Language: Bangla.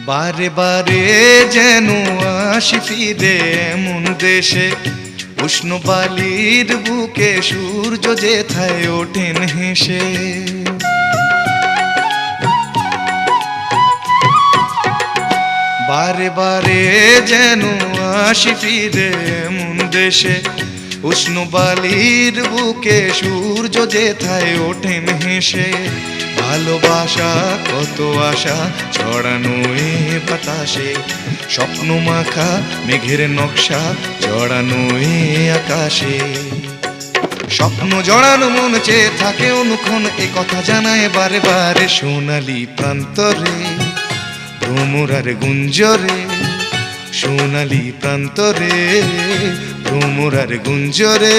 বারে বারে যেন আসি ফিরে এমন দেশে, উষ্ণ বালির বুকে সূর্য যেথায় ওঠেন হেসে। বারে বারে যেন আসি ফিরে এমন দেশে, উষ্ণ বালির বুকে সূর্য যেথায় ওঠেন হেসে। ভালোবাসা কত আশা ছড়ানো এ বাতাসে, স্বপ্ন মাখা মেঘের নকশা জড়ানো এ আকাশে। স্বপ্ন জড়ানো মন চেয়ে থাকে অনুক্ষণ, এ কথা জানায় বারে বারে সোনালি প্রান্তরে ভ্রমরার গুঞ্জরে। সোনালি প্রান্তরে ভ্রমরার গুঞ্জরে।